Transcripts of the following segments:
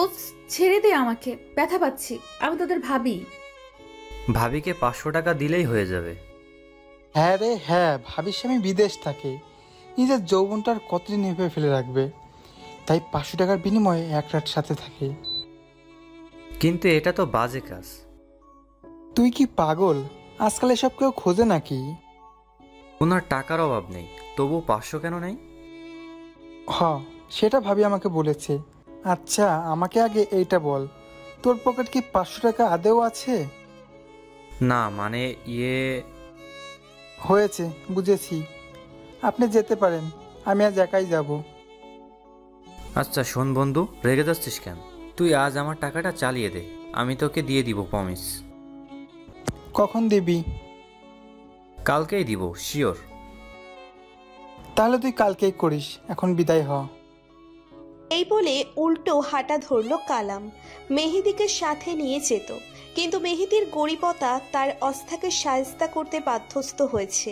উফ, ছেড়ে দে আমাকে, ব্যথা পাচ্ছি। আমি তোদের ভাবি। ভাবিকে 500 টাকা দিলেই হয়ে যাবে। হ্যাঁ রে হ্যাঁ, ভাবিস আমি বিদেশ থাকি, নিজের যৌবনটার কতদিন এভাবে ফেলে রাখবে, তাই 500 টাকার বিনিময়ে এক রাত সাথে থাকে। কিন্তু এটা তো বাজে কাজ। তুই কি পাগল? আজকাল এসব কেউ খোঁজে নাকি? ওনার টাকার অভাব নেই, তবু 500 কেন নেই? হ, সেটা ভাবি আমাকে বলেছে। আচ্ছা আমাকে আগে এইটা বল, তোর পকেট কি 500 টাকা আদেও আছে? না মানে হয়েছে, বুঝেছি। আপনি যেতে পারেন, আমি আজ একাই যাব। আচ্ছা শোন বন্ধু, রেগে যাচ্ছিস কেন? তুই আজ আমার টাকাটা চালিয়ে দে, আমি তোকে দিয়ে দিব, প্রমিস। কখন দিবি? কালকেই দিব, শিওর। তাহলে তুই কালকেই করিস, এখন বিদায় হ। এই বলে উল্টো হাঁটা ধরল কালাম। মেহেদীকে সাথে নিয়ে যেত, কিন্তু মেহেদীর গরিবতা তার অস্থাকে শায়েস্তা করতে বাধ্যস্ত হয়েছে।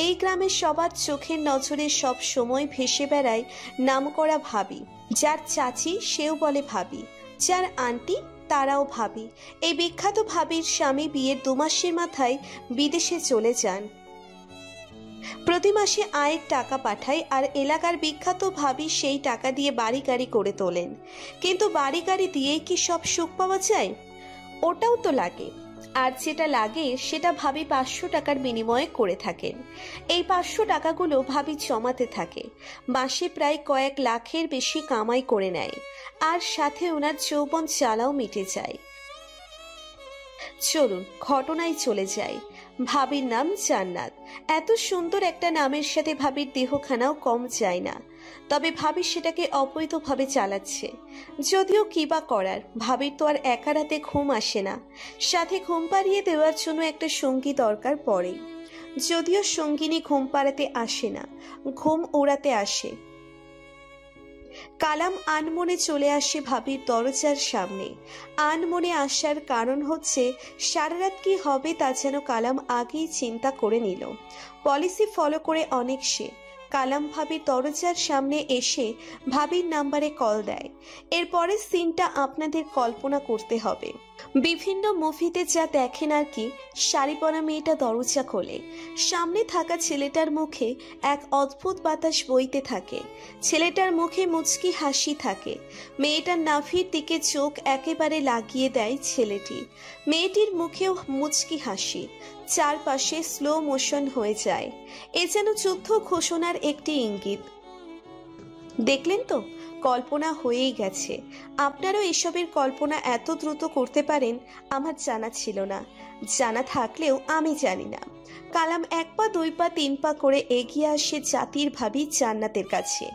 এই গ্রামের সবার চোখের নজরে সব সময় ভেসে বেড়ায় নামকরা ভাবি। যার চাচি সেও বলে ভাবি, যার আন্টি তারাও ভাবি। এই বিখ্যাত ভাবির স্বামী বিয়ের 2 মাসের মাথায় বিদেশে চলে যান। প্রতি মাসে আয়ের টাকা পাঠায়, আর এলাকার বিখ্যাত ভাবি সেই টাকা দিয়ে বাড়ি গাড়ি করে তোলেন। কিন্তু বাড়ি গাড়ি দিয়েই কি সব সুখ পাওয়া যায়? ওটাও তো লাগে। আর যেটা লাগে সেটা ভাবি 500 টাকার বিনিময়ে করে থাকেন। এই 500 টাকাগুলো ভাবি জমাতে থাকে। মাসে প্রায় কয়েক লাখের বেশি কামাই করে নেয়, আর সাথে ওনার যৌবন জ্বালাও মিটে যায়। চলুন ঘটনায় চলে যাই। ভাবির নাম জান্নাত। এত সুন্দর একটা নামের সাথে ভাবির দেহখানাও কম যায় না। তবে ভাবি সেটাকে অবৈধভাবে চালাচ্ছে। যদিও কিবা করার, ভাবির তো আর একা রাতে ঘুম আসে না, সাথে ঘুম পাড়িয়ে দেওয়ার জন্য একটা সঙ্গী দরকার পড়ে। যদিও সঙ্গিনী ঘুম পাড়াতে আসে না, ঘুম ওড়াতে আসে। কালাম আনমনে চলে আসে ভাবির দরজার সামনে। আনমনে আসার কারণ হচ্ছে সারা রাত কি হবে তা যেন কালাম আগেই চিন্তা করে নিল। পলিসি ফলো করে অনেক সে। কালাম ভাবির দরজার সামনে এসে ভাবির নাম্বারে কল দেয়। এরপরে সিনটা আপনাদের কল্পনা করতে হবে। বিভিন্ন মুভিতে যা দেখেন আর কি, শাড়ি পরা মেয়েটা দরজা খোলে। সামনে থাকা ছেলেটার মুখে এক অদ্ভুত বাতাস বইতে থাকে। ছেলেটার মুখে মুচকি হাসি থাকে। মেয়েটার নাভির দিকে চোখ একেবারে লাগিয়ে দেয় ছেলেটি। মেয়েটির মুখেও মুচকি হাসি। চারপাশে স্লো মোশন হয়ে যায়। এ যেন যুদ্ধ ঘোষণার একটি ইঙ্গিত। দেখলেন তো, কল্পনা হয়েই গেছে। আপনারাও এসবের কল্পনা এত দ্রুত করতে পারেন আমার জানা ছিল না। জানা থাকলেও আমি জানি না। কালাম 1 পা 2 পা 3 পা করে এগিয়ে আসে জাতির ভাবি জান্নাতের কাছে।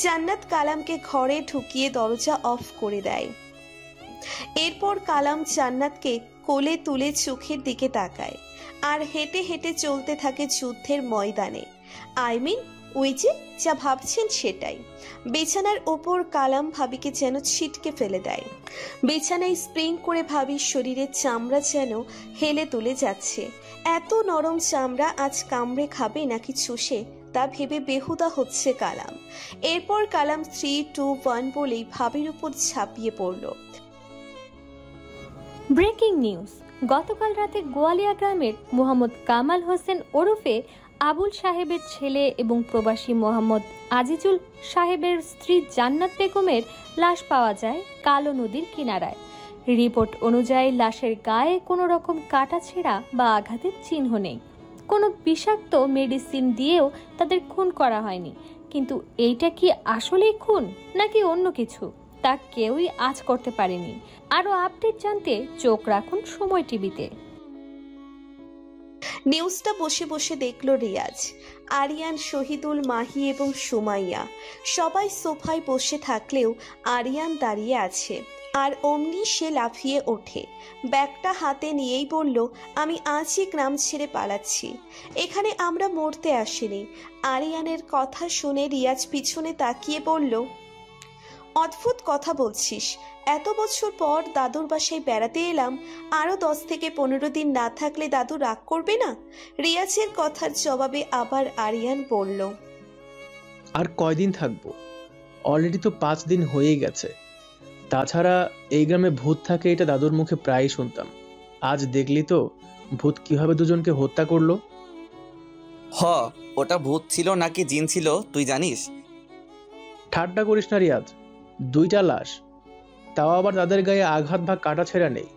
জান্নাত কালামকে ঘরে ঢুকিয়ে দরজা অফ করে দেয়। এরপর কালাম জান্নাতকে কোলে তুলে চোখের দিকে তাকায়, আর হেঁটে হেঁটে চলতে থাকে যুদ্ধের ময়দানে। ওই যে যা ভাবছেন সেটাই। বিছানার ওপর কালাম ভাবিকে যেন ছিটকে ফেলে দেয়। বিছানায় স্প্রিং করে ভাবির শরীরের চামড়া যেন হেলে তুলে যাচ্ছে। এত নরম চামড়া আজ কামড়ে খাবে নাকি চুষে তা ভেবে বেহুদা হচ্ছে কালাম। এরপর কালাম 3, 2, 1 বলেই ভাবির উপর ঝাঁপিয়ে পড়ল। Breaking news. গতকাল রাতে গোয়ালিয়া গ্রামের মোহাম্মদ কামাল হোসেন ওরফে আবুল সাহেবের ছেলে এবং প্রবাসী মোহাম্মদ আজিজুল সাহেবের স্ত্রী জান্নাত বেগমের লাশ পাওয়া যায় কালো নদীর কিনারায়। রিপোর্ট অনুযায়ী লাশের গায়ে কোনো রকম কাটাছেঁড়া বা আঘাতের চিহ্ন নেই। কোনো বিষাক্ত মেডিসিন দিয়েও তাদের খুন করা হয়নি। কিন্তু এইটা কি আসলেই খুন নাকি অন্য কিছু, তা কেউই আজ করতে পারেনি। আরও আপডেট জানতে চোখ রাখুন সময় টিভিতে। নিউজটা বসে বসে দেখলো রিয়াজ। আরিয়ান, শহীদুল, মাহি এবং সুমাইয়া সবাই সোফায় বসে থাকলেও আরিয়ান দাঁড়িয়ে আছে। আর অমনি সে লাফিয়ে ওঠে, ব্যাগটা হাতে নিয়েই বলল, আমি আজই গ্রাম ছেড়ে পালাচ্ছি। এখানে আমরা মরতে আসিনি। আরিয়ানের কথা শুনে রিয়াজ পিছনে তাকিয়ে বলল, অদ্ভুত কথা বলছিস। এত বছর পর দাদুর বাসায় বেড়াতে এলাম, আরো 10 থেকে 15 দিন না থাকলে দাদু রাগ করবে না? রিয়াজের কথার জবাবে আবার আরিয়ান বলল, আর কয়দিন থাকবো? অলরেডি তো 5 দিন হয়ে গেছে। তাছাড়া এই গ্রামে ভূত থাকে এটা দাদুর মুখে প্রায়ই শুনতাম। আজ দেখলি তো ভূত কিভাবে দুজনকে হত্যা করলো। হ, ওটা ভূত ছিল নাকি জিন ছিল তুই জানিস? ঠাট্টা করিস না রিয়াজ, 2টা লাশ, তাও আবার তাদের গায়ে আঘাত বা কাটা ছেঁড়া নেই।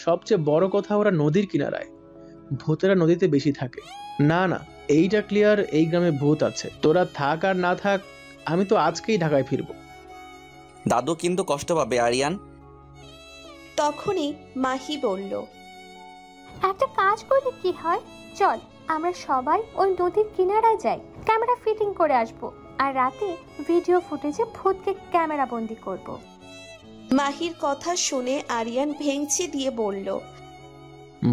সবচেয়ে বড় কথা ওরা নদীর কিনারায়, ভূতেরা নদীতে বেশি থাকে। না না, এইটা ক্লিয়ার, এই গ্রামে ভূত আছে। তোরা থাক আর না থাক, আমি তো আজকেই ঢাকায় ফিরবো। দাদু কিন্তু কষ্ট পাবে আরিয়ান। তখনই মাহি বলল, একটা কাজ করলে কি হয়, চল আমরা সবাই ওই নদীর কিনারায় যাই, ক্যামেরা ফিটিং করে আসবো, আর রাতে ভিডিও ফুটেজে ভূতকে ক্যামেরা বন্দি করব। মাহির কথা শুনে আরিয়ান ভেঙচি দিয়ে বলল,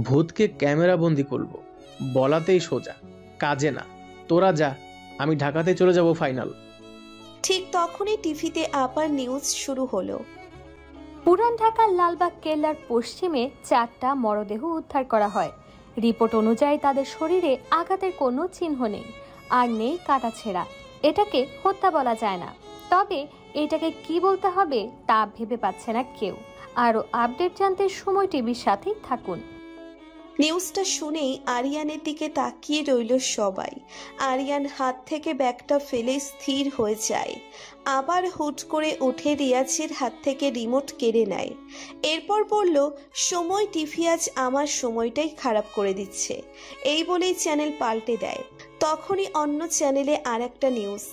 ভূতকে ক্যামেরা বন্দি করবো বলাতেই সোজা, কাজে না। তোরা যা, আমি ঢাকাতে চলে যাব ফাইনাল। ঠিক তখনই টিভিতে আবার নিউজ শুরু হলো। পুরান ঢাকার লালবাগ কেল্লার পশ্চিমে 4টা মরদেহ উদ্ধার করা হয়। রিপোর্ট অনুযায়ী তাদের শরীরে আঘাতের কোনো চিহ্ন নেই, আর নেই কাটাছেঁড়া। এটাকে হত্যা বলা যায় না, তবে এটাকে কি বলতে হবে তা ভেবে পাচ্ছে না কেউ। আরও আপডেট জানতে সময় টিভির সাথেই থাকুন। নিউজটা শুনেই আরিয়ানের দিকে তাকিয়ে রইল সবাই। আরিয়ান হাত থেকে ব্যাগটা ফেলে স্থির হয়ে যায়, আবার হুট করে উঠে রিয়াজের হাত থেকে রিমোট কেড়ে নেয়। এরপর বলল, সময় টিভি আজ আমার সময়টাই খারাপ করে দিচ্ছে। এই বলেই চ্যানেল পাল্টে দেয়। তখনই অন্য চ্যানেলে আর একটা নিউজ।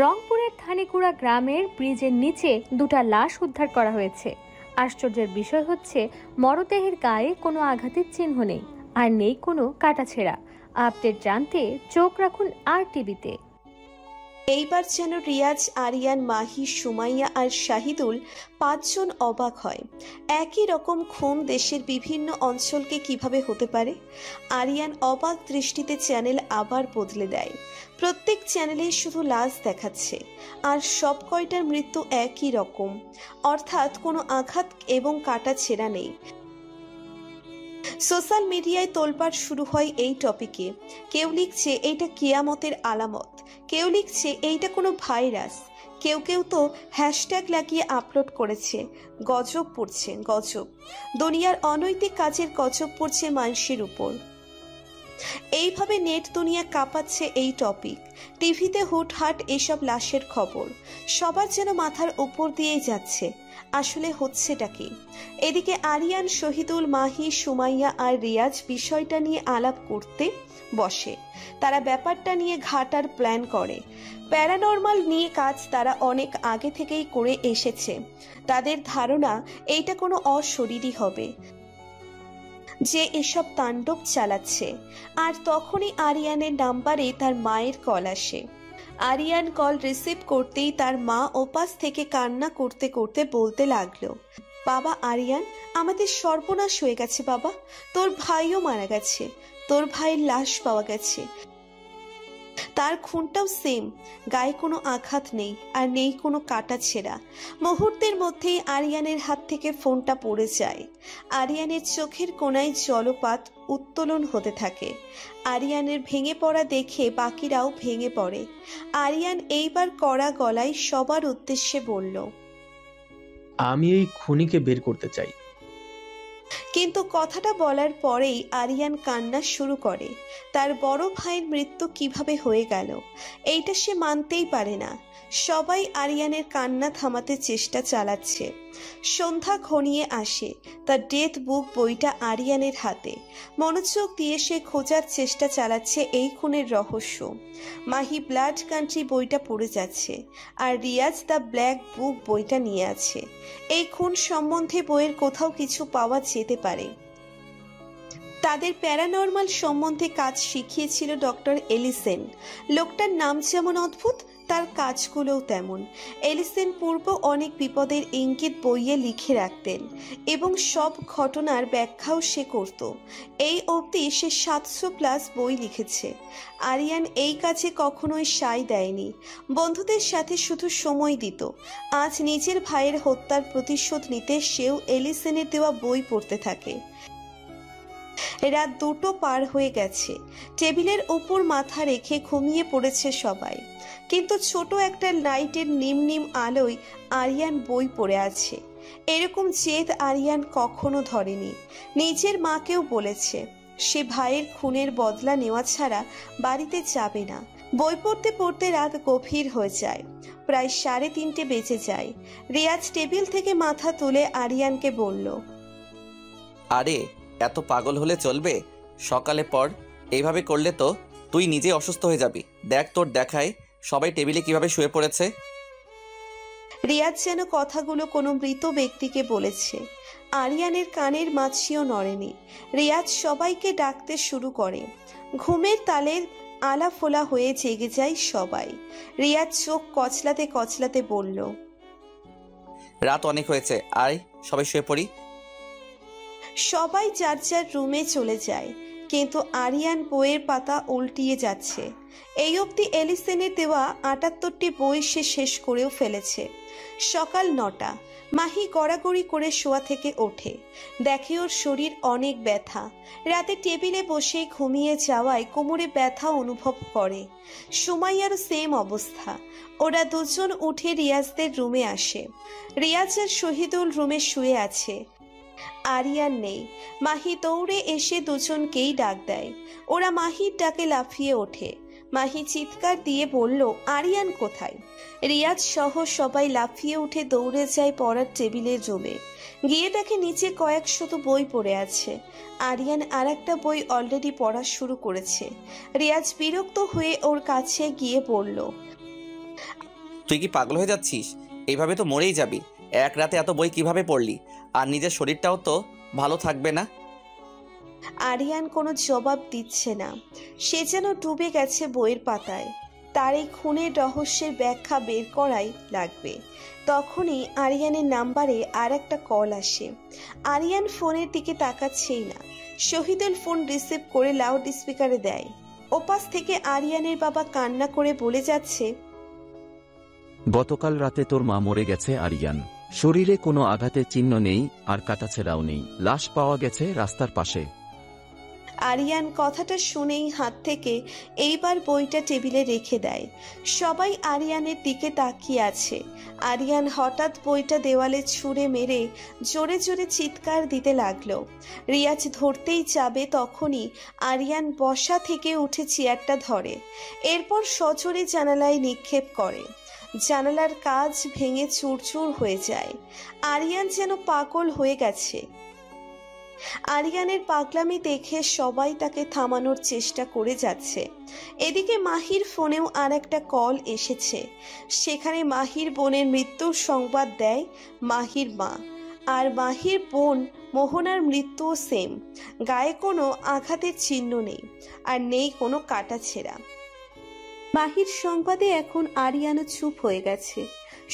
রংপুরের থানেকুড়া গ্রামের ব্রিজের নিচে 2টা লাশ উদ্ধার করা হয়েছে। আশ্চর্যের বিষয় হচ্ছে, মরদেহের গায়ে কোনো আঘাতের চিহ্ন নেই, আর নেই কোনো কাটাছেঁড়া। আপডেট জানতে চোখ রাখুন আর টিভিতে। এইবার যেন রিয়াজ, আরিয়ান, মাহি, সুমাইয়া আর শাহিদুল 5 জন অবাক হয়। একই রকম খুন দেশের বিভিন্ন অঞ্চলকে কিভাবে হতে পারে? আরিয়ান অবাক দৃষ্টিতে চ্যানেল আবার বদলে দেয়। প্রত্যেক চ্যানেলে শুধু লাশ দেখাচ্ছে, আর সব কয়টার মৃত্যু একই রকম, অর্থাৎ কোনো আঘাত এবং কাটা ছেঁড়া নেই। সোশ্যাল মিডিয়ায় তোলপাড় শুরু হয় এই টপিকে। কেউ লিখছে এইটা কিয়ামতের আলামত, কেউ লিখছে এইটা কোনো ভাইরাস, কেউ কেউ তো হ্যাশট্যাগ লাগিয়ে আপলোড করেছে, গজব পড়ছে গজব, দুনিয়ার অনৈতিক কাজের গজব পড়ছে মানুষের উপর। এইভাবে নেট দুনিয়া কাঁপাচ্ছে এই টপিক। টিভিতে হুটহাট এসব লাশের খবর, সবার যেন মাথার উপর দিয়েই যাচ্ছে। আসলে হচ্ছেটা কি? এদিকে আরিয়ান, শহীদুল, মাহি, সুমাইয়া আর রিয়াজ বিষয়টা নিয়ে আলাপ করতে বসে। তারা ব্যাপারটা নিয়ে ঘাটার প্ল্যান করে। প্যারানর্মাল নিয়ে কাজ তারা অনেক আগে থেকেই করে এসেছে। তাদের ধারণা এইটা কোনো অশরীরী হবে যে এসব তাণ্ডব চালাচ্ছে। আর তখনই আরিয়ানের নাম্বারে তার মায়ের কল আসে। আরিয়ান কল রিসিভ করতেই তার মা ওপাশ থেকে কান্না করতে করতে বলতে লাগলো, বাবা আরিয়ান, আমাদের সর্বনাশ হয়ে গেছে বাবা, তোর ভাইও মারা গেছে, তোর ভাইয়ের লাশ পাওয়া গেছে, তার খুনটাও সেম, গায়ে কোনো আঘাত নেই আর নেই কোনো কাটা ছেঁড়া। মুহূর্তের মধ্যেই আরিয়ানের হাত থেকে ফোনটা পড়ে যায়। আরিয়ানের চোখের কোণায় জলপাত উত্তোলন হতে থাকে। আরিয়ানের ভেঙে পড়া দেখে বাকিরাও ভেঙে পড়ে। আরিয়ান এইবার কড়া গলায় সবার উদ্দেশ্যে বলল, আমি এই খুনিকে বের করতে চাই। কিন্তু কথাটা বলার পরেই আরিয়ান কান্না শুরু করে। তার বড় ভাইয়ের মৃত্যু কিভাবে হয়ে গেল এইটা সে মানতেই পারে না। সবাই আরিয়ানের কান্না থামাতে চেষ্টা চালাচ্ছে। সন্ধ্যা ঘনিয়ে আসে। তার ডেথ বুক বইটা আরিয়ানের হাতে। মনোযোগ দিয়ে সে খোঁজার চেষ্টা চালাচ্ছে এই খুনের রহস্য। মাহি ব্লাড কান্ট্রি বইটা পড়ে যাচ্ছে, আর রিয়াজ দ্য ব্ল্যাক বুক বইটা নিয়ে আছে। এই খুন সম্বন্ধে বইয়ের কোথাও কিছু পাওয়া যেতে পারে। তাদের প্যারানর্মাল সম্বন্ধে কাজ শিখিয়েছিল ডক্টর এলিসেন। লোকটার নাম যেমন অদ্ভুত, তার কাজগুলোও তেমন। এলিসেন পূর্ব অনেক বিপদের ইঙ্গিত বইয়ে লিখে রাখতেন এবং সব ঘটনার ব্যাখ্যাও সে করত। এই অবধি সে 700+ বই লিখেছে। আরিয়ান এই কাজে কখনোই সায় দেয়নি, বন্ধুদের সাথে শুধু সময় দিত। আজ নিজের ভাইয়ের হত্যার প্রতিশোধ নিতে সেও এলিসেনের দেওয়া বই পড়তে থাকে। রাত 2টো পার হয়ে গেছে। টেবিলের উপর মাথা রেখে ঘুমিয়ে পড়েছে সবাই, কিন্তু ছোট একটা লাইটের নিম আলোয় আরিয়ান বই পড়ে আছে। এরকম জেদ আরিয়ান কখনো ধরেনি। নিজের মাকেও বলেছে সে ভাইয়ের খুনের বদলা নেওয়া ছাড়া বাড়িতে যাবে না। বই পড়তে পড়তে রাত গভীর হয়ে যায়, প্রায় 3:30 বেজে যায়। রিয়াজ টেবিল থেকে মাথা তুলে আরিয়ানকে বলল, আরে এত পাগল হলে চলবে? সকালে পর এইভাবে করলে তো তুই নিজে অসুস্থ হয়ে যাবি। দেখ তোর দেখায় সবাই টেবিলে কিভাবে শুয়ে পড়েছে। রিয়াজ যেন কথাগুলো কোনো মৃত ব্যক্তিকে বলেছে। আরিয়ানের কানের মাছিও নড়েনি। রিয়াজ সবাইকে ডাকতে শুরু করে। ঘুমের তালে আলাফোলা হয়ে জেগে যায় সবাই। রিয়াজ চোখ কচলাতে কচলাতে বলল, রাত অনেক হয়েছে, আয় সবাই শুয়ে পড়ি। সবাই যার যার রুমে চলে যায়, কিন্তু আরিয়ান বইয়ের পাতা উল্টিয়ে যাচ্ছে। এই অবধি এলিসেনের দেওয়া 78টি বই সে শেষ করেও ফেলেছে। সকাল 9টা। মাহি গড়াগড়ি করে শোয়া থেকে ওঠে, দেখে ওর শরীর অনেক ব্যথা। রাতে টেবিলে বসে ঘুমিয়ে যাওয়ায় কোমরে ব্যথা অনুভব করে। সুমাইয়ারও সেম অবস্থা। ওরা দুজন উঠে রিয়াজদের রুমে আসে। রিয়াজ আর শহীদুল রুমে শুয়ে আছে, আরিয়ান নেই। মাহি দৌড়ে এসে দুজনকেই ডাক দেয়। ওরা মাহির ডাকে লাফিয়ে ওঠে। মাহি চিৎকার দিয়ে বলল, আরিয়ান কোথায়? রিয়াজ সহ সবাই লাফিয়ে উঠে দৌড়ে যায় পড়ার টেবিলের রুমে। গিয়ে দেখে নিচে কয়েকশত বই পড়ে আছে। আরিয়ান আর একটা বই অলরেডি পড়া শুরু করেছে। রিয়াজ বিরক্ত হয়ে ওর কাছে গিয়ে বলল, তুই কি পাগল হয়ে যাচ্ছিস? এইভাবে তো মরেই যাবি। এক রাতে এত বই কিভাবে পড়লি? আর নিজের শরীরটাও তো ভালো থাকবে না। আরিয়ান কোনো জবাব দিচ্ছে না। সে যেন ডুবে গেছে বইয়ের পাতায়। তার এই খুনের রহস্যের ব্যাখ্যা বের করাই লাগবে। তখনই আরিয়ানের নাম্বারে আর একটা কল আসে। আরিয়ান ফোনের দিকে তাকাচ্ছেই না। শহীদুল ফোন রিসিভ করে লাউড স্পিকারে দেয়। ওপাশ থেকে আরিয়ানের বাবা কান্না করে বলে যাচ্ছে, গতকাল রাতে তোর মা মরে গেছে আরিয়ান। শরীরে কোনো আঘাতের চিহ্ন নেই, আর কাটাছেঁড়াও নেই। লাশ পাওয়া গেছে রাস্তার পাশে। আরিয়ান কথাটা শুনেই হাত থেকে এইবার বইটা টেবিলে রেখে দেয়। সবাই আরিয়ানের দিকে তাকিয়ে আছে। আরিয়ান হঠাৎ বইটা দেওয়ালে ছুঁড়ে মেরে জোরে জোরে চিৎকার দিতে লাগলো। রিয়াজ ধরতেই যাবে, তখনই আরিয়ান বসা থেকে উঠে চেয়ারটা ধরে। এরপর সজোরে জানালায় নিক্ষেপ করে। জানালার কাঁচ ভেঙে চুরচুর হয়ে যায়। আরিয়ান যেন পাগল হয়ে গেছে। আরিয়ানের পাগলামি দেখে সবাই তাকে থামানোর চেষ্টা করে যাচ্ছে। এদিকে মাহির ফোনেও আর একটা কল এসেছে। সেখানে মাহির বোনের মৃত্যুর সংবাদ দেয় মাহির মা। আর মাহির বোন মোহনার মৃত্যুও সেম। গায়ে কোনো আঘাতের চিহ্ন নেই, আর নেই কোনো কাটাছেঁড়া। মাহির সংবাদে এখন আরিয়ানও চুপ হয়ে গেছে।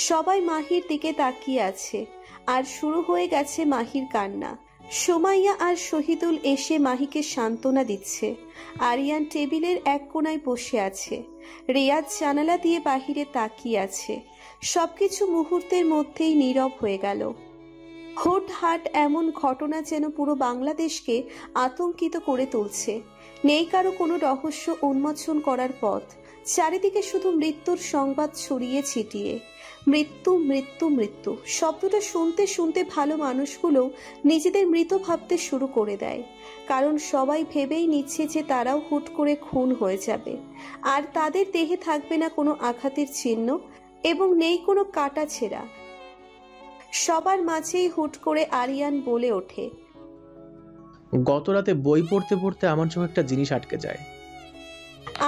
সবাই মাহির দিকে তাকিয়ে আছে, আর শুরু হয়ে গেছে মাহির কান্না। সুমাইয়া আর শহীদুল এসে মাহিকে সান্ত্বনা দিচ্ছে। আরিয়ান টেবিলের এক কোণায় বসে আছে। রিয়াজ জানালা দিয়ে বাহিরে তাকিয়ে আছে। সবকিছু মুহূর্তের মধ্যেই নীরব হয়ে গেল। হুটহাট এমন ঘটনা যেন পুরো বাংলাদেশকে আতঙ্কিত করে তুলছে। নেই কারো কোনো রহস্য উন্মোচন করার পথ। চারিদিকে শুধু মৃত্যুর সংবাদ ছড়িয়ে ছিটিয়ে। মৃত্যু মৃত্যু মৃত্যু শব্দটা শুনতে শুনতে ভালো মানুষগুলো নিজেদের মৃত ভাবতে শুরু করে দেয়। কারণ সবাই ভেবেই নিচ্ছে যে তারাও হুট করে খুন হয়ে যাবে, আর তাদের দেহে থাকবে না কোনো আঘাতের চিহ্ন এবং নেই কোনো কাটাছেঁড়া। সবার মাঝেই হুট করে আরিয়ান বলে ওঠে, গত রাতে বই পড়তে পড়তে আমার চোখে একটা জিনিস আটকে যায়।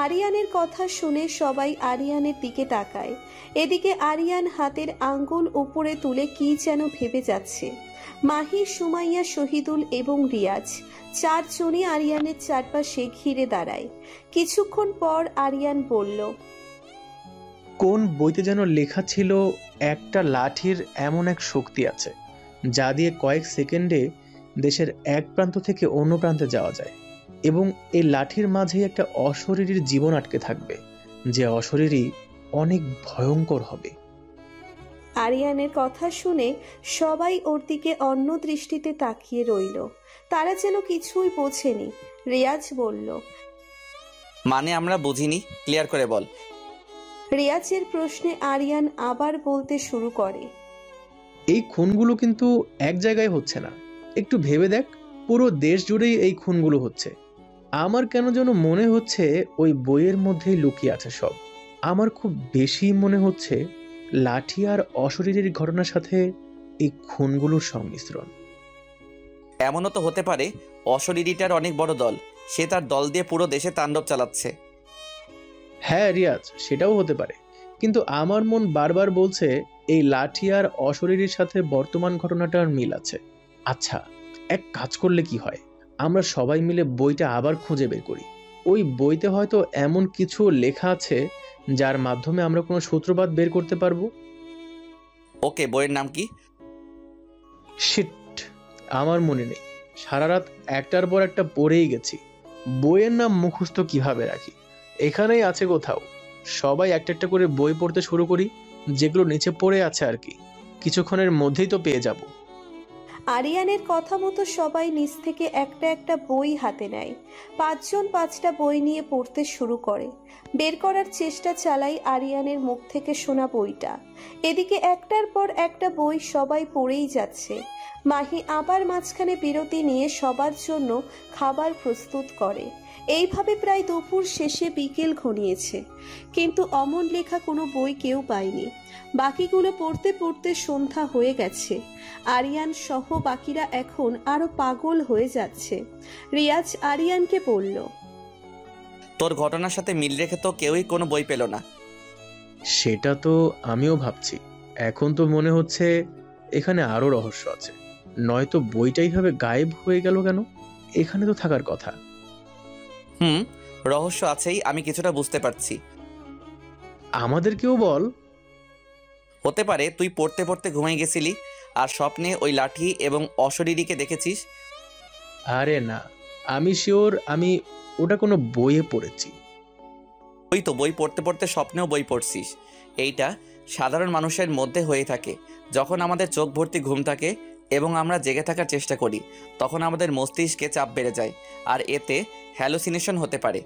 আরিয়ানের কথা শুনে সবাই আরিয়ানের দিকে তাকায়। এদিকে আরিয়ান হাতের আঙ্গুল উপরে তুলে কি যেন ভেবে যাচ্ছে। মাহি, সুমাইয়া, শহীদুল এবং রিয়াজ চারজনই আরিয়ানের চারপাশে ঘিরে দাঁড়ায়। কিছুক্ষণ পর আরিয়ান বলল, কোন বইতে যেন লেখা ছিল একটা লাঠির এমন এক শক্তি আছে যা দিয়ে কয়েক সেকেন্ডে দেশের এক প্রান্ত থেকে অন্য প্রান্তে যাওয়া যায়, এবং এই লাঠির মাঝেই একটা অশরীরীর জীবন আটকে থাকবে, যে অশরীরী অনেক ভয়ঙ্কর হবে। আরিয়ানের কথা শুনে সবাই ওর দিকে অন্য দৃষ্টিতে তাকিয়ে রইল। তারা যেন কিছুই বোঝেনি। রিয়াজ বলল, মানে আমরা বুঝিনি, ক্লিয়ার করে বল। রিয়াজের প্রশ্নে আরিয়ান আবার বলতে শুরু করে, এই খুনগুলো কিন্তু এক জায়গায় হচ্ছে না, একটু ভেবে দেখ, পুরো দেশ জুড়েই এই খুনগুলো হচ্ছে। আমার কেন যেন মনে হচ্ছে ওই বইয়ের মধ্যেই লুকিয়ে আছে সব। আমার খুব বেশি মনে হচ্ছে লাঠি আর অশরীরীর ঘটনার সাথে এই খুনগুলোর সংমিশ্রণ। এমনও তো হতে পারে অশরীরীটার অনেক বড় দল, সে তার দল দিয়ে পুরো দেশে তাণ্ডব চালাচ্ছে। হ্যাঁ রিয়াজ, সেটাও হতে পারে, কিন্তু আমার মন বারবার বলছে এই লাঠি আর অশরীরীর সাথে বর্তমান ঘটনাটার মিল আছে। আচ্ছা, এক কাজ করলে কি হয়, আমরা সবাই মিলে বইটা আবার খুঁজে বের করি। ওই বইতে হয়তো এমন কিছু লেখা আছে যার মাধ্যমে আমরা কোনো সূত্রপাত বের করতে পারবো। ওকে, বইয়ের নাম কি? শিট, আমার মনে নেই, সারা রাত একটার পর একটা পড়েই গেছি। বইয়ের নাম মুখস্থ কিভাবে রাখি, এখানেই আছে কোথাও। সবাই একটা একটা করে বই পড়তে শুরু করি, যেগুলো নিচে পড়ে আছে আর কি, কিছুক্ষণের মধ্যেই তো পেয়ে যাব। আরিয়ানের কথা মতো সবাই নিচ থেকে একটা একটা বই হাতে নেয়। 5 জন 5টা বই নিয়ে পড়তে শুরু করে। বের করার চেষ্টা চালাই আরিয়ানের মুখ থেকে শোনা বইটা। এদিকে একটার পর একটা বই সবাই পড়েই যাচ্ছে। মাহি আবার মাঝখানে বিরতি নিয়ে সবার জন্য খাবার প্রস্তুত করে। এইভাবে প্রায় দুপুর শেষে বিকেল ঘনিয়েছে, কিন্তু অমন লেখা কোনো বই কেউ পায়নি। বাকিগুলো পড়তে পড়তে সন্ধ্যা হয়ে গেছে। আরিয়ান সহ বাকিরা এখন আরো পাগল হয়ে যাচ্ছে। রিয়াজ আরিয়ানকে বলল, তোর ঘটনার সাথে মিল রেখে তো কেউই কোনো বই পেল না। সেটা তো আমিও ভাবছি। এখন তো মনে হচ্ছে এখানে আরো রহস্য আছে, নয়তো বইটা এইভাবে গায়েব হয়ে গেল কেন? এখানে তো থাকার কথা। রহস্য আছেই, আমি কিছুটা বুঝতে পারছি। আমাদেরকেও বল। হতে পারে তুই পড়তে পড়তে ঘুমাই গেছিলি আর স্বপ্নে ওই লাঠি এবং অশরীরীকে দেখেছিস। আরে না, আমি শিওর আমি ওটা কোনো বইয়ে পড়েছি। ওই তো, বই পড়তে পড়তে স্বপ্নেও বই পড়ছিস। এইটা সাধারণ মানুষের মধ্যে হয়ে থাকে। যখন আমাদের চোখ ভর্তি ঘুম থাকে এবং আমরা জেগে থাকার চেষ্টা করি, তখন আমাদের মস্তিষ্কে চাপ বেড়ে যায় আর এতে হ্যালুসিনেশন হতে পারে।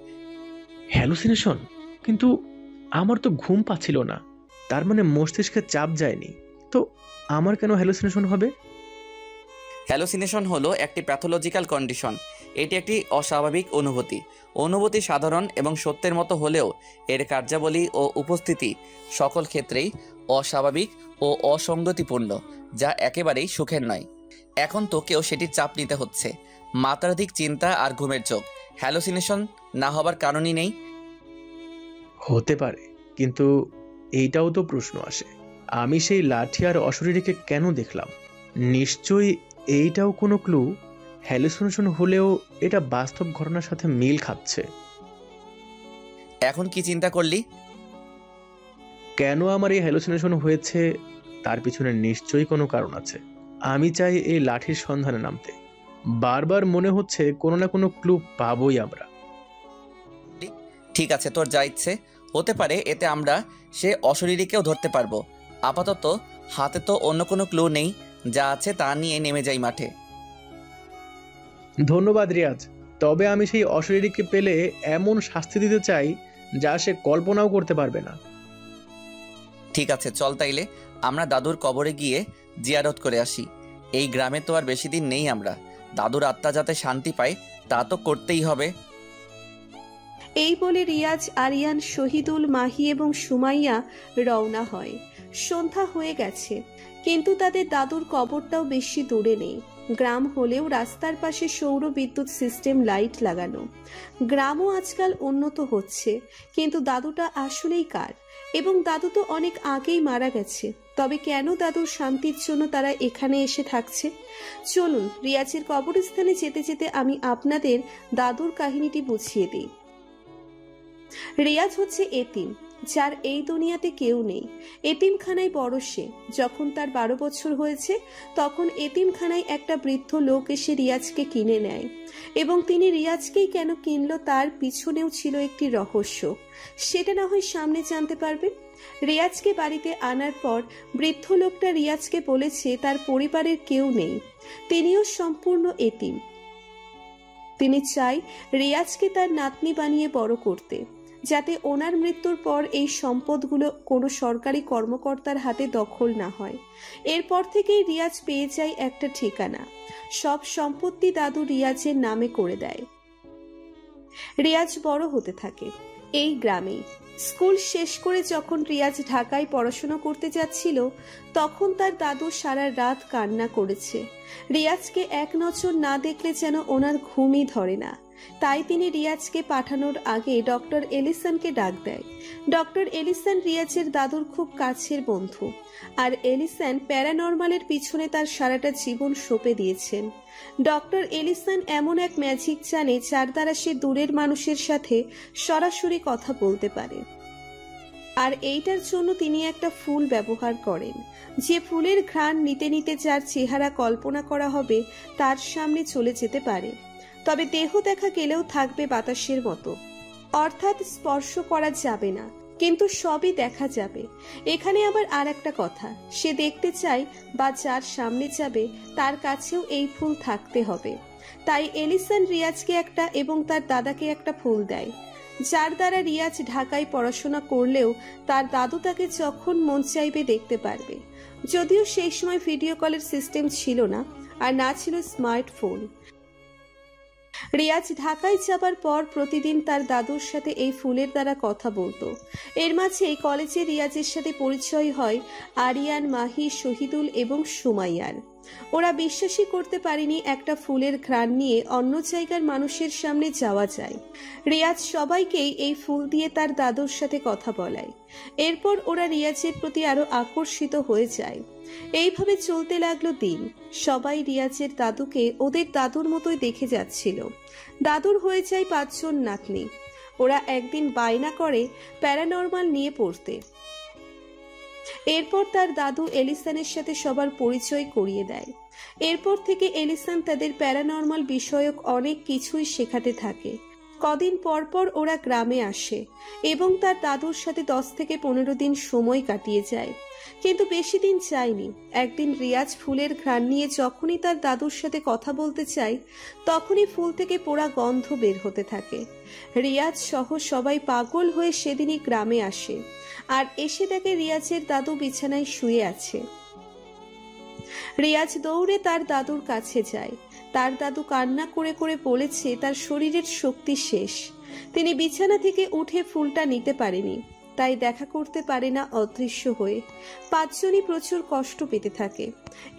হ্যালুসিনেশন? কিন্তু আমার তো ঘুম পাচ্ছিল না, তার মানে মস্তিষ্কে চাপ যায়নি, তো আমার কেন হ্যালুসিনেশন হবে? হ্যালুসিনেশন হলো একটি প্যাথোলজিক্যাল কন্ডিশন। এটি একটি অস্বাভাবিক অনুভূতি সাধারণ এবং সত্যের মতো হলেও এর কার্যাবলী ও উপস্থিতি সকল ক্ষেত্রেই অস্বাভাবিক ও অসঙ্গতিপূর্ণ, যা একেবারেই সুখের নয়। এখন তোকেও সেটির চাপ নিতে হচ্ছে। মাত্রাধিক চিন্তা আর ঘুমের চোখ, হ্যালুসিনেশন না হবার কারণই নেই। হতে পারে, কিন্তু এইটাও তো প্রশ্ন আসে, আমি সেই লাঠি আর অশরীরীকে কেন দেখলাম? নিশ্চয়ই এইটাও কোনো ক্লু। হ্যালুসিনেশন হলেও এটা বাস্তব ঘটনার সাথে মিল খাচ্ছে। এখন কি চিন্তা করলি? কেন আমার এই হ্যালুসিনেশন হয়েছে তার পিছনে নিশ্চয়ই কোনো কারণ আছে। আমি চাই এই লাঠির সন্ধানে নামতে। বারবার মনে হচ্ছে কোনো না কোনো ক্লু পাবোই আমরা। ঠিক আছে, তোর যা ইচ্ছে। হতে পারে এতে আমরা সে অশরীরীকেও ধরতে পারবো। আপাতত হাতে তো অন্য কোনো ক্লু নেই, যা আছে তা নিয়ে নেমে যাই মাঠে। ধন্যবাদ রিয়াজ, তবে আমি সেই অশরীরীকে পেলে এমন শাস্তি দিতে চাই যা সে কল্পনাও করতে পারবে না। ঠিক আছে, চল তাইলে আমরা দাদুর কবরে গিয়ে জিয়ারত করে আসি। এই গ্রামে তো আর বেশি দিন নেই আমরা। দাদুর আত্মা যাতে শান্তি পায় তা তো করতেই হবে। এই বলে রিয়াজ, আরিয়ান, শহীদুল, মাহি এবং সুমাইয়া রওনা হয়। সন্ধ্যা হয়ে গেছে, কিন্তু তাদের দাদুর কবরটাও বেশি দূরে নেই। গ্রাম হলেও রাস্তার পাশে সৌর বিদ্যুৎ সিস্টেম লাইট লাগানো। গ্রামও আজকাল উন্নত হচ্ছে, কিন্তু দাদুটা আসলেই কার? এবং দাদু তো অনেক আগেই মারা গেছে। তবে কেন দাদুর শান্তির জন্য তারা এখানে এসে থাকছে? চলুন রিয়াজের কবরস্থানে যেতে যেতে আমি আপনাদের দাদুর কাহিনীটি বুঝিয়ে দিই। রিয়াজ হচ্ছে এতিম, যার এই দুনিয়াতে কেউ নেই। এতিমখানায় বড় সে। যখন তার 12 বছর হয়েছে, তখন এতিমখানায় একটা বৃদ্ধ লোক এসে রিয়াজকে কিনে নেয়। এবং তিনি রিয়াজকেই কেন কিনলো তার পিছনেও ছিল একটি রহস্য। সেটা না হয় সামনে জানতে পারবেন। রিয়াজকে বাড়িতে আনার পর বৃদ্ধ লোকটা রিয়াজকে বলেছে তার পরিবারের কেউ নেই, তিনিও সম্পূর্ণ এতিম। তিনি চায় রিয়াজকে তার নাতনি বানিয়ে বড় করতে, যাতে ওনার মৃত্যুর পর এই সম্পদগুলো কোনো সরকারি কর্মকর্তার হাতে দখল না হয়। এরপর থেকেই রিয়াজ পেয়ে যায় একটা ঠিকানা। সব সম্পত্তি দাদু রিয়াজের নামে করে দেয়। রিয়াজ বড় হতে থাকে এই গ্রামেই। স্কুল শেষ করে যখন রিয়াজ ঢাকায় পড়াশোনা করতে যাচ্ছিল, তখন তার দাদু সারা রাত কান্না করেছে। রিয়াজকে এক নজর না দেখলে যেন ওনার ঘুমই ধরে না। তাই তিনি রিয়াজকে পাঠানোর আগে ডক্টর এলিসনকে ডাক দেয়। ডক্টর এলিসন রিয়াজের দাদুর খুব কাছের বন্ধু, আর এলিসন প্যারানর্মালের পিছনে তার সারাটা জীবন সঁপে দিয়েছেন। ডক্টর এলিসন এমন এক ম্যাজিক জানে যার দ্বারা সে দূরের মানুষের সাথে সরাসরি কথা বলতে পারে। আর এইটার জন্য তিনি একটা ফুল ব্যবহার করেন, যে ফুলের ঘ্রাণ নিতে নিতে যার চেহারা কল্পনা করা হবে তার সামনে চলে যেতে পারে, তবে দেহ দেখা গেলেও থাকবে বাতাসের মতো, অর্থাৎ স্পর্শ করা যাবে না, কিন্তু সবই দেখা যাবে। এখানে আবার আর একটা কথা, সে দেখতে চায় বা যার সামনে যাবে তার কাছেও এই ফুল থাকতে হবে। তাই এলিসন রিয়াজকে একটা এবং তার দাদাকে একটা ফুল দেয়, যার দ্বারা রিয়াজ ঢাকায় পড়াশোনা করলেও তার দাদু তাকে যখন মন চাইবে দেখতে পারবে। যদিও সেই সময় ভিডিও কলের সিস্টেম ছিল না, আর না ছিল স্মার্টফোন। রিয়াজ ঢাকায় যাবার পর প্রতিদিন তার দাদুর সাথে এই ফুলের দ্বারা কথা বলতো। এর মাঝে কলেজে রিয়াজের সাথে পরিচয় হয় আরিয়ান, মাহি, শহীদুল এবং সুমাইয়ার। ওরা বিশ্বাসই করতে পারেনি একটা ফুলের ঘ্রাণ নিয়ে অন্য জায়গার মানুষের সামনে যাওয়া যায়। রিয়াজ সবাইকেই এই ফুল দিয়ে তার দাদুর সাথে কথা বলায়। এরপর ওরা রিয়াজের প্রতি আরো আকর্ষিত হয়ে যায়। এইভাবে চলতে লাগলো দিন। সবাই রিয়াজের দাদুকে ওদের দাদুর মতোই দেখে যাচ্ছিল। দাদুর হয়ে যায় 5 জন নাতনি। ওরা একদিন বায়না করে প্যারানর্মাল নিয়ে পড়তে। এরপর তার দাদু এলিসনের সাথে সবার পরিচয় করিয়ে দেয়। এরপর থেকে এলিসন তাদের প্যারানর্মাল বিষয়ক অনেক কিছুই শেখাতে থাকে। কদিন পর পর ওরা গ্রামে আসে এবং তার দাদুর সাথে 10 থেকে 15 দিন সময় কাটিয়ে যায়। কিন্তু বেশি দিন যায়নি। একদিন রিয়াজ ফুলের ঘ্রাণ নিয়ে যখনই তার দাদুর সাথে কথা বলতে চায়, তখনই ফুল থেকে পোড়া গন্ধ বের হতে থাকে। রিয়াজ সহ সবাই পাগল হয়ে সেদিনই গ্রামে আসে, আর এসে দেখে রিয়াজের দাদু বিছানায় শুয়ে আছে। রিয়াজ দৌড়ে তার দাদুর কাছে যায়। তার দাদু কান্না করে করে বলেছে তার শরীরের শক্তি শেষ। তিনি বিছানা থেকে উঠে ফুলটা নিতে পারেনি, তাই দেখা করতে পারে না অদৃশ্য হয়ে। 5 জনই প্রচুর কষ্ট পেতে থাকে।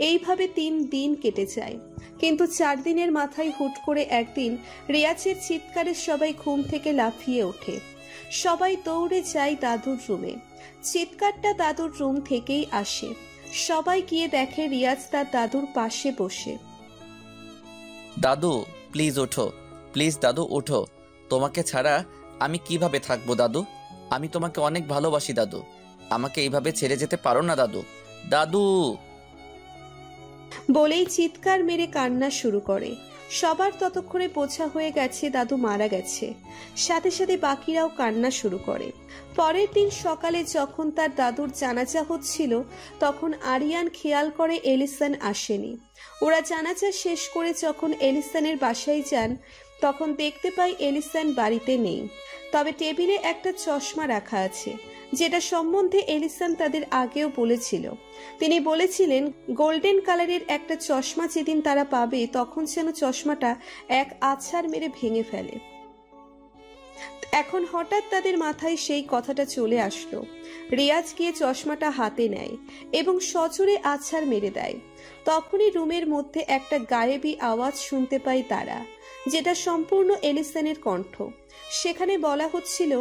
এইভাবে 3 দিন কেটে যায়। কিন্তু 4 দিনের মাথায় হুট করে একদিন রিয়াজের চিৎকারে সবাই ঘুম থেকে লাফিয়ে ওঠে। সবাই দৌড়ে যায় দাদুর রুমে। চিৎকারটা দাদুর রুম থেকেই আসে। সবাই গিয়ে দেখে রিয়াজ তার দাদুর পাশে বসে। দাদু প্লিজ ওঠো, প্লিজ দাদু ওঠো, তোমাকে ছাড়া আমি কিভাবে থাকবো দাদু? আমি তোমাকে অনেক ভালোবাসি দাদু, আমাকে এইভাবে ছেড়ে যেতে পারো না দাদু। দাদু বলেই চিৎকার মেরে কান্না শুরু করে। সবার ততক্ষণে বোঝা হয়ে গেছে দাদু মারা গেছে। সাথে সাথে বাকিরাও কান্না শুরু করে। পরের দিন সকালে যখন তার দাদুর জানাজা হচ্ছিল, তখন আরিয়ান খেয়াল করে এলিসন আসেনি। ওরা জানাজা শেষ করে যখন এলিসনের বাসায় যান, তখন দেখতে পাই এলিসন বাড়িতে নেই। তবে টেবিলে একটা চশমা রাখা আছে, যেটা সম্বন্ধে এলিসন তাদের আগেও বলেছিল। তিনি বলেছিলেন গোল্ডেন কালারের একটা চশমা যেদিন তারা পাবে, তখন যেন চশমাটা এক আছাড় মেরে ভেঙে ফেলে। এখন হঠাৎ তাদের মাথায় সেই কথাটা চলে আসলো। রিয়াজ গিয়ে চশমাটা হাতে নেয় এবং সজোরে আছাড় মেরে দেয়। তখনই রুমের মধ্যে একটা গায়েবী আওয়াজ শুনতে পায় তারা, যেটা সম্পূর্ণ এলিসনের কণ্ঠ। সেখানে বলা হচ্ছিল,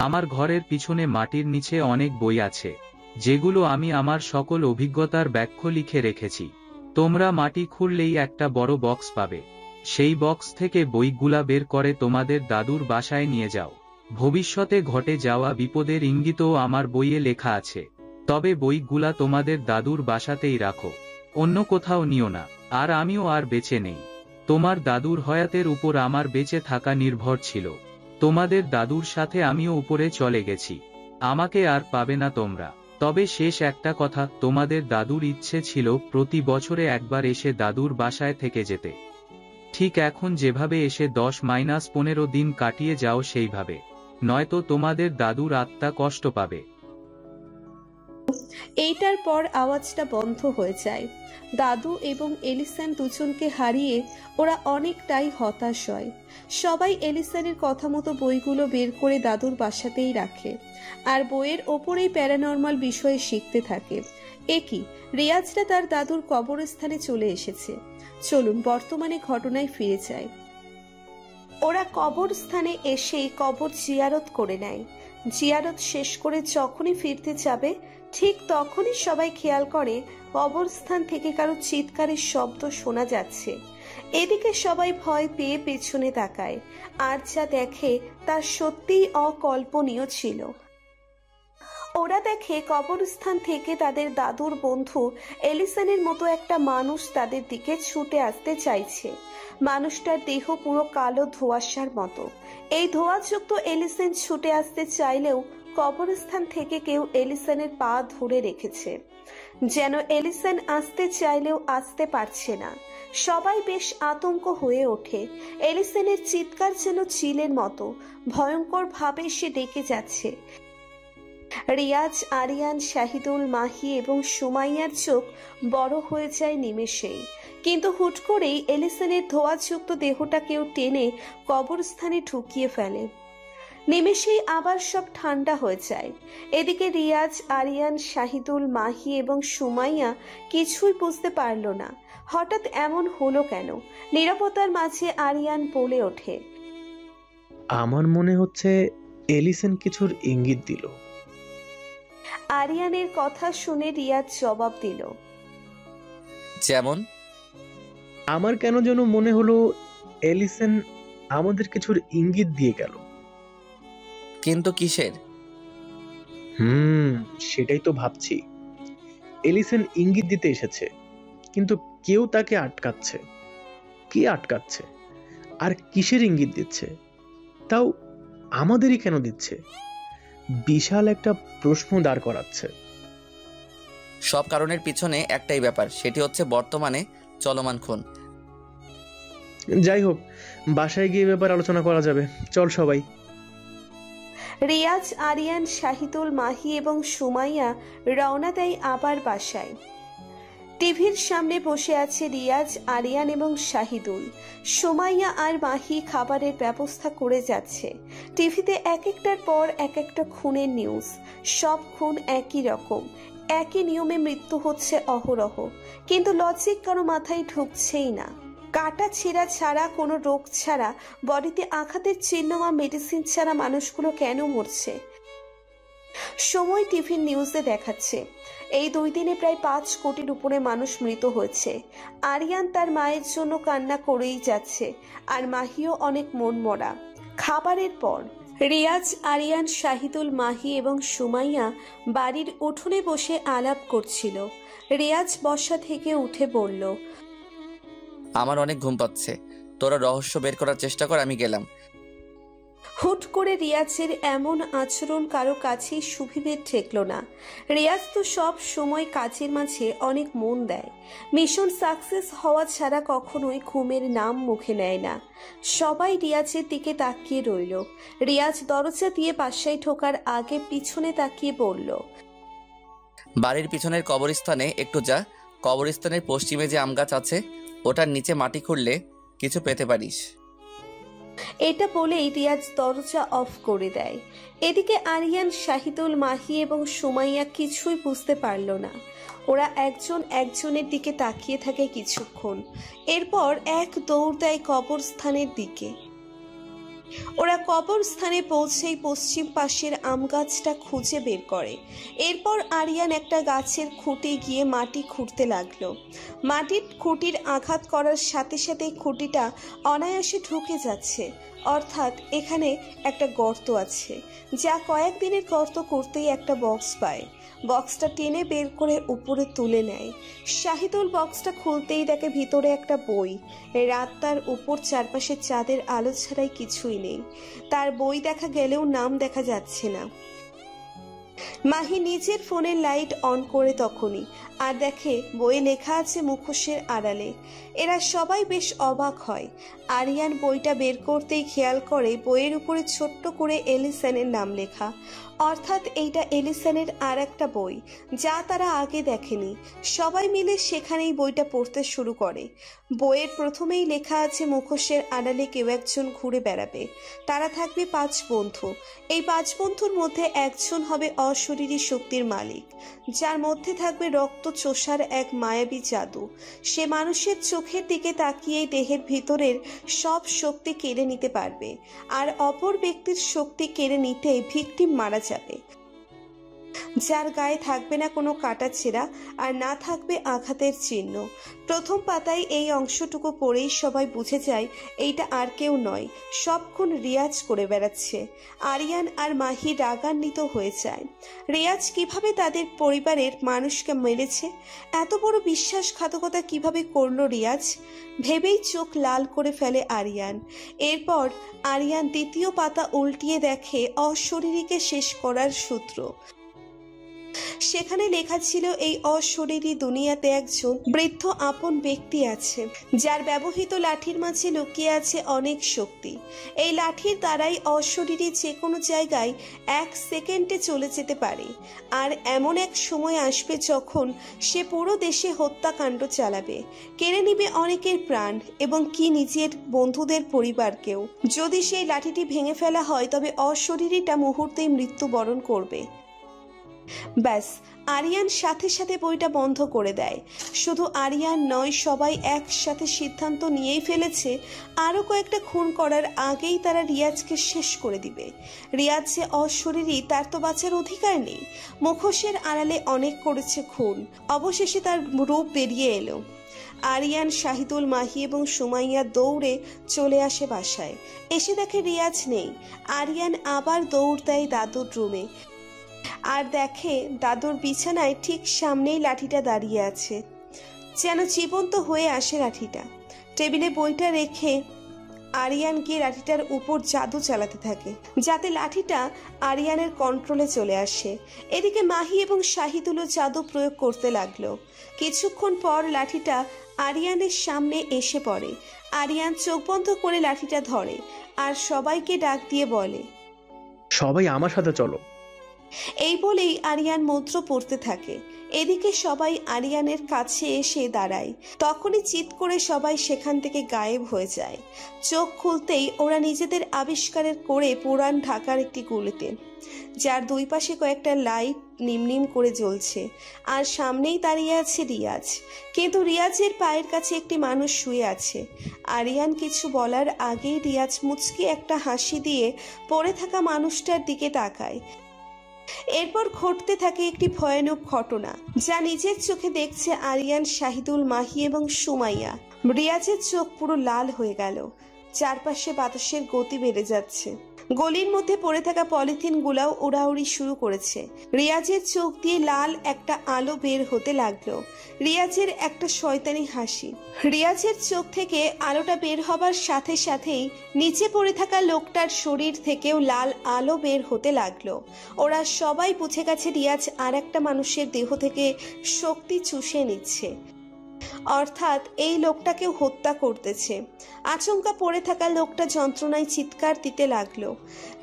আমার ঘরের পিছনে মাটির নিচে অনেক বই আছে, যেগুলো আমি আমার সকল অভিজ্ঞতার ব্যাখ্যা লিখে রেখেছি। তোমরা মাটি খুঁড়লেই একটা বড় বক্স পাবে। সেই বক্স থেকে বইগুলা বের করে তোমাদের দাদুর বাসায় নিয়ে যাও। ভবিষ্যতে ঘটে যাওয়া বিপদের ইঙ্গিতও আমার বইয়ে লেখা আছে। তবে বইগুলা তোমাদের দাদুর বাসাতেই রাখো, অন্য কোথাও নিও না। আর আমিও আর বেঁচে নেই। তোমার দাদুর হয়াতের উপর আমার বেঁচে থাকা নির্ভর ছিল। তোমাদের দাদুর সাথে আমিও উপরে চলে গেছি, আমাকে আর পাবে না তোমরা। তবে শেষ একটা কথা, তোমাদের দাদুর ইচ্ছে ছিল প্রতি বছরে একবার এসে দাদুর বাসায় থেকে যেতে। ঠিক এখন যেভাবে এসে 10-15 দিন কাটিয়ে যাও সেইভাবে, নয়তো তোমাদের দাদুর আত্মা কষ্ট পাবে। এইটার পর আওয়াজটা বন্ধ হয়ে যায়। দাদু এবং এলিসান দুজনকে হারিয়ে ওরা অনেকটাই হতাশ হয়। সবাই এলিসানের কথা মতো বইগুলো বের করে দাদুর বাসাতেই রাখে, আর বইয়ের ওপরেই প্যারানর্মাল বিষয়ে শিখতে থাকে। একই রিয়াজটা তার দাদুর কবরস্থানে চলে এসেছে। চলুন বর্তমানে ঘটনায় ফিরে যায়। ওরা কবরস্থানে এসেই কবর জিয়ারত করে নেয়। জিয়ারত শেষ করে যখনই ফিরতে যাবে ঠিক তখনই সবাই খেয়াল করে কবরস্থান থেকে কারো চিৎকারের শব্দ শোনা যাচ্ছে। এদিকে সবাই ভয় পেয়ে পেছনে তাকায়, আর যা দেখে তা সত্যিই অকল্পনীয় ছিল। ওরা দেখে কবরস্থান থেকে তাদের দাদুর বন্ধু এলিসানের মতো একটা মানুষ তাদের দিকে ছুটে আসতে চাইছে। মানুষটার দেহ পুরো কালো ধোঁয়াশার মতো। এই ধোঁয়াযুক্ত এলিসান ছুটে আসতে চাইলেও কবরস্থান থেকে কেউ এলিসানের পা ধরে রেখেছে, যেন এলিসান আসতে চাইলেও আসতে পারছে না। সবাই বেশ আতঙ্ক হয়ে ওঠে। এলিসানের চিৎকার যেন চিলের মতো ভয়ঙ্কর ভাবে সে ডেকে যাচ্ছে। রিয়াজ, আরিয়ান, শাহিদুল, মাহি এবং সুমাইয়ার চোখ বড় হয়ে যায় নিমেষেই। কিন্তু হুট করেই এলিসানের ধোঁয়াযুক্ত দেহটা কেউ টেনে কবরস্থানে ঢুকিয়ে ফেলে। নিমেষেই আবার সব ঠান্ডা হয়ে যায়। এদিকে রিয়াজ, আরিয়ান, শাহিদুল, মাহি এবং সুমাইয়া কিছুই বুঝতে পারল না হঠাৎ এমন হলো কেন। নীরবতার মাঝে আরিয়ান বলে ওঠে, আমার মনে হচ্ছে এলিসন কিছুর ইঙ্গিত দিল। আরিয়ানের কথা শুনে রিয়াজ জবাব দিল, যেমন? আমার কেন যেন মনে হলো এলিসন আমাদের কিছুর ইঙ্গিত দিয়ে গেল। কিন্তু কিসের? সেটাই তো ভাবছি। এলিসন ইঙ্গিত দিতে এসেছে, কিন্তু কেউ তাকে আটকাচ্ছে। কে আটকাচ্ছে আর কিসের ইঙ্গিত দিচ্ছে, তাও আমাদেরই কেন দিচ্ছে? বিশাল একটা প্রশ্ন দাঁড় করাচ্ছে। সব কারণের পিছনে একটাই ব্যাপার, সেটি হচ্ছে বর্তমানে চলমান খুন। যাই হোক, বাসায় গিয়ে ব্যাপার আলোচনা করা যাবে। চল সবাই। রিয়াজ, আরিয়ান, শাহিদুল, মাহি এবং সুমাইয়া রওনা দেয় আবার বাসায়। টিভির সামনে বসে আছে রিয়াজ, আরিয়ান এবং শাহিদুল। সুমাইয়া আর মাহি খাবারের ব্যবস্থা করে যাচ্ছে। টিভিতে এক একটার পর এক একটা খুনের নিউজ। সব খুন একই রকম, একই নিয়মে মৃত্যু হচ্ছে অহরহ, কিন্তু লজিক কারো মাথায় ঢুকছেই না। কাটা ছেঁড়া ছাড়া, কোনো রোগ ছাড়া, বডিতে আঘাতের চিহ্ন বা মেডিসিন ছাড়া মানুষগুলো কেন মরছে? সময় টিভির নিউজে দেখাচ্ছে এই 2 দিনে প্রায় 5 কোটির উপরে মানুষ মৃত হয়েছে। আরিয়ান তার মায়ের জন্য কান্না করেই যাচ্ছে, আর মাহিও অনেক মনমরা। খাবারের পর রিয়াজ, আরিয়ান, শাহিদুল, মাহি এবং সুমাইয়া বাড়ির উঠোনে বসে আলাপ করছিল। রিয়াজ বসা থেকে উঠে বলল, আমার অনেক ঘুম পাচ্ছে, তোরা রহস্য বের করার চেষ্টা কর, আমি গেলাম। হুট করে রিয়াজের এমন আচরণ কারো কাছেই সুবিধের ঠেকল না। রিয়াজ তো সব সময় কাজের মাঝে অনেক মন দেয়। মিশন সাকসেস হওয়া ছাড়া কখনোই ঘুমের নাম মুখে নেয় না। সবাই রিয়াজের দিকে তাকিয়ে রইল। রিয়াজ দরজা দিয়ে বাসায় ঢোকার আগে পিছনে তাকিয়ে বলল, বাড়ির পিছনের কবরস্থানে একটু যা। কবরস্থানের পশ্চিমে যে আম গাছ আছে ওটার নিচে মাটি খুঁড়লে কিছু পেতে পারিস। এটা বলেই রিয়াজ দরজা অফ করে দেয়। এদিকে আরিয়ান, শাহিদুল, মাহি এবং সুমাইয়া কিছুই বুঝতে পারল না। ওরা একজন একজনের দিকে তাকিয়ে থাকে কিছুক্ষণ, এরপর এক দৌড় দেয় কবরস্থানের দিকে। ওরা কবরস্থানে পৌঁছেই পশ্চিম পাশের আম গাছটা খুঁজে বের করে। এরপর আরিয়ান একটা গাছের খুঁটে গিয়ে মাটি খুঁড়তে লাগলো। মাটির খুঁটির আঘাত করার সাথে সাথে খুঁটিটা অনায়াসে ঢুকে যাচ্ছে, অর্থাৎ এখানে একটা গর্ত আছে। যা কয়েকদিনের গর্ত করতেই একটা বক্স পায়। বক্সটা টেনে বের করে উপরে তুলে নেয়। শাহিদুল বক্সটা খুলতেই দেখে ভিতরে একটা বই। রাত তার উপর, চারপাশে চাঁদের আলো ছাড়াই কিছুই নেই। তার বই দেখা গেলেও নাম দেখা যাচ্ছে না। মাহি নিজের ফোনের লাইট অন করে তখনই আর দেখে বইয়ে লেখা আছে মুখোশের আড়ালে। এরা সবাই বেশ অবাক হয়। আরিয়ান বইটা বের করতেই খেয়াল করে বইয়ের উপরে ছোট্ট করে এলিসনের নাম লেখা, অর্থাৎ এইটা এলিসনের আর একটা বই যা তারা আগে দেখেনি। সবাই মিলে সেখানেই বইটা পড়তে শুরু করে। বইয়ের প্রথমেই লেখা আছে মুখোশের আড়ালে কেউ একজন ঘুরে বেড়াবে। তারা থাকবে 5 বন্ধু। এই 5 বন্ধুর মধ্যে একজন হবে অশরীরী শক্তির মালিক, যার মধ্যে থাকবে রক্ত চোষার এক মায়াবী জাদু। সে মানুষের চোখের দিকে তাকিয়েই দেহের ভিতরের সব শক্তি কেড়ে নিতে পারবে, আর অপর ব্যক্তির শক্তি কেড়ে নিতে ভিকটিম মারা যাবে, যার গায়ে থাকবে না কোনো কাটা ছেঁড়া আর না থাকবে আঘাতের চিহ্ন। প্রথম পাতায় এই অংশটুকু পড়েই সবাই বুঝে যায় এইটা আর কেউ নয়, সবক্ষণ রিয়াজ করে বেড়াচ্ছে। আরিয়ান আর মাহি রাগান্বিত হয়ে যায়। রিয়াজ কিভাবে তাদের পরিবারের মানুষকে মেরেছে, এত বড় বিশ্বাসঘাতকতা কিভাবে করলো রিয়াজ, ভেবেই চোখ লাল করে ফেলে আরিয়ান। এরপর আরিয়ান দ্বিতীয় পাতা উল্টিয়ে দেখে অশরীরীকে শেষ করার সূত্র। সেখানে লেখা ছিল এই অশরীরী দুনিয়াতে একজন বৃদ্ধ আপন ব্যক্তি আছে, যার ব্যবহৃত লাঠির মাঝে লুকিয়ে আছে অনেক শক্তি। এই লাঠির দ্বারাই অশরীরী যে কোনো জায়গায় 1 সেকেন্ডে চলে যেতে পারে। আর এমন এক সময় আসবে যখন সে পুরো দেশে হত্যাকাণ্ড চালাবে, কেড়ে নিবে অনেকের প্রাণ এবং কি নিজের বন্ধুদের পরিবারকেও। যদি সেই লাঠিটি ভেঙে ফেলা হয় তবে অশরীরীটা মুহূর্তেই মৃত্যুবরণ করবে। ব্যাস, আরিয়ান সাথে সাথে বইটা বন্ধ করে দেয়। শুধু আরিয়ান নয়, সবাই একসাথে সিদ্ধান্ত নিয়েই ফেলেছে আরও কয়েকটা খুন করার আগেই তারা রিয়াজকে শেষ করে দিবে। রিয়াজ যে অশরীরী তার তো বাঁচার অধিকার নেই। মুখোশের আড়ালে অনেক করেছে খুন, অবশেষে তার রূপ বেরিয়ে এলো। আরিয়ান, শাহিদুল, মাহি এবং সুমাইয়া দৌড়ে চলে আসে বাসায়। এসে দেখে রিয়াজ নেই। আরিয়ান আবার দৌড় দেয় দাদুর রুমে, আর দেখে দাদুর বিছানায় ঠিক সামনেই লাঠিটা দাঁড়িয়ে আছে, যেন জীবন্ত হয়ে আসে লাঠিটা। টেবিলে বইটা রেখে আরিয়ান গিয়ে লাঠিটার উপর জাদু চালাতে থাকে, যাতে লাঠিটা আরিয়ানের কন্ট্রোলে চলে আসে। এদিকে মাহি এবং শাহিদুলও জাদু প্রয়োগ করতে লাগলো। কিছুক্ষণ পর লাঠিটা আরিয়ানের সামনে এসে পড়ে। আরিয়ান চোখ বন্ধ করে লাঠিটা ধরে আর সবাইকে ডাক দিয়ে বলে, সবাই আমার সাথে চলো। এই বলেই আরিয়ান মন্ত্র পড়তে থাকে। এদিকে সবাই আরিয়ানের কাছে এসে দাঁড়ায়। তখনই চিৎ করে সবাই সেখান থেকে গায়েব হয়ে যায়। চোখ খুলতেই ওরা নিজেদের আবিষ্কারের করে পুরান ঢাকার একটি গলিতে, যার দুই পাশে কয়েকটা লাইট নিমনিম করে জ্বলছে, আর সামনেই দাঁড়িয়ে আছে রিয়াজ। কিন্তু রিয়াজের পায়ের কাছে একটি মানুষ শুয়ে আছে। আরিয়ান কিছু বলার আগেই রিয়াজ মুচকি একটা হাসি দিয়ে পড়ে থাকা মানুষটার দিকে তাকায়। এরপর ঘটতে থাকে একটি ভয়ানক ঘটনা, যা নিজের চোখে দেখছে আরিয়ান, শাহিদুল, মাহি এবং সুমাইয়া। রিয়াজের চোখ পুরো লাল হয়ে গেল। চারপাশে বাতাসের গতি বেড়ে যাচ্ছে। গলির মধ্যে পড়ে থাকা পলিথিন গুলাও উড়াউড়ি শুরু করেছে। রিয়াজের চোখ দিয়ে লাল একটা আলো বের হতে লাগলো। রিয়াজের একটা শয়তানি হাসি। রিয়াজের চোখ থেকে আলোটা বের হবার সাথে সাথেই নিচে পড়ে থাকা লোকটার শরীর থেকেও লাল আলো বের হতে লাগলো। ওরা সবাই বুঝে গেছে রিয়াজ আর একটা মানুষের দেহ থেকে শক্তি চুষে নিচ্ছে, অর্থাৎ এই লোকটাকেও হত্যা করতেছে। আচমকা পড়ে থাকা লোকটা যন্ত্রণায় চিৎকার দিতে লাগলো।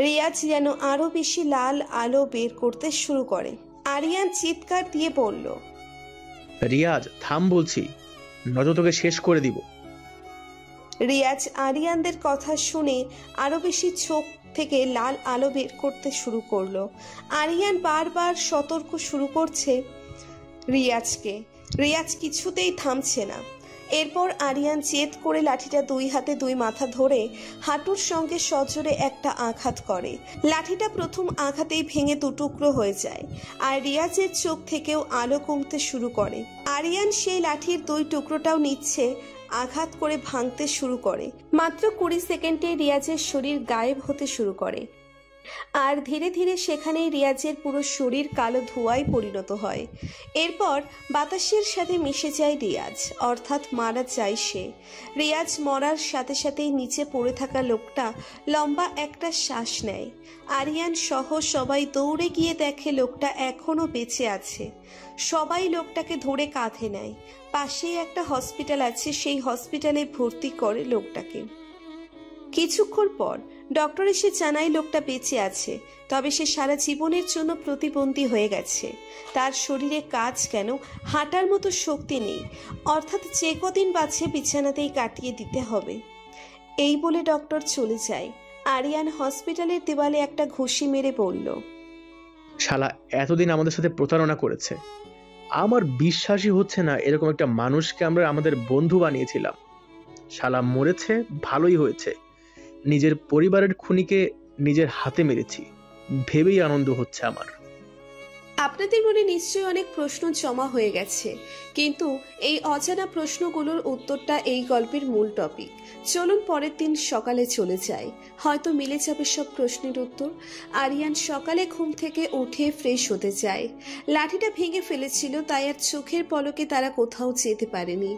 রিয়াজ যেন আরো বেশি লাল আলো বের করতে শুরু করে। আরিয়ান চিৎকার দিয়ে বলল, রিয়াজ থাম বলছি, নয়তো তোকে শেষ করে দিব। রিয়াজ আরিয়ানদের কথা শুনে আরো বেশি চোখ থেকে লাল আলো বের করতে শুরু করলো। আরিয়ান বারবার সতর্ক শুরু করছে রিয়াজকে। রিয়াজ কিছুতেই থামছে না। এরপর আরিয়ান জেদ করে লাঠিটা 2 হাতে 2 মাথা ধরে হাঁটুর সঙ্গে সজোরে একটা আঘাত করে। লাঠিটা প্রথম আঘাতেই ভেঙে 2 টুকরো হয়ে যায়, আর রিয়াজের চোখ থেকেও আলো কমতে শুরু করে। আরিয়ান সেই লাঠির 2 টুকরোটাও নিচ্ছে, আঘাত করে ভাঙতে শুরু করে। মাত্র 20 সেকেন্ডে রিয়াজের শরীর গায়েব হতে শুরু করে। আর ধীরে ধীরে সেখানেই রিয়াজের পুরো শরীর কালো ধোঁয়ায় পরিণত হয়। এরপর বাতাসের সাথে মিশে যায় রিয়াজ, অর্থাৎ মারা যায় সে। রিয়াজ মরার সাথে সাথেই নিচে পড়ে থাকা লোকটা লম্বা একটা শ্বাস নেয়। আরিয়ান সহ সবাই দৌড়ে গিয়ে দেখে লোকটা এখনো বেঁচে আছে। সবাই লোকটাকে ধরে কাঁধে নেয়। পাশেই একটা হসপিটাল আছে, সেই হসপিটালে ভর্তি করে লোকটাকে। কিছুক্ষণ পর ডক্টর এসে জানায় লোকটা বেঁচে আছে, তবে সে সারা জীবনের জন্য প্রতিবন্ধী হয়ে গেছে। তার শরীরে কাজ কেন, হাঁটার মতো শক্তি নেই, অর্থাৎ যে কদিন বাঁচে বিছানাতেই কাটিয়ে দিতে হবে। এই বলে ডক্টর চলে যায়। আরিয়ান হসপিটালের দেওয়ালে একটা ঘুষি মেরে বলল, শালা এতদিন আমাদের সাথে প্রতারণা করেছে। আমার বিশ্বাসই হচ্ছে না এরকম একটা মানুষকে আমরা আমাদের বন্ধু বানিয়েছিলাম। শালা মরেছে, ভালোই হয়েছে। নিজের পরিবারের খুনিকে নিজের হাতে মেরেছি, ভেবেই আনন্দ হচ্ছে আমার। আপনাদের মনে নিশ্চয়ই অনেক প্রশ্ন জমা হয়ে গেছে, কিন্তু এই অজানা প্রশ্নগুলোর উত্তরটা এই গল্পের মূল টপিক। চলুন পরের দিন সকালে চলে যাই, হয়তো মিলে যাবে সব প্রশ্নের উত্তর। আরিয়ান সকালে ঘুম থেকে উঠে ফ্রেশ হতে যায়। লাঠিটা ভেঙে ফেলেছিল, তাই আর চোখের পলকে তারা কোথাও যেতে পারেনি।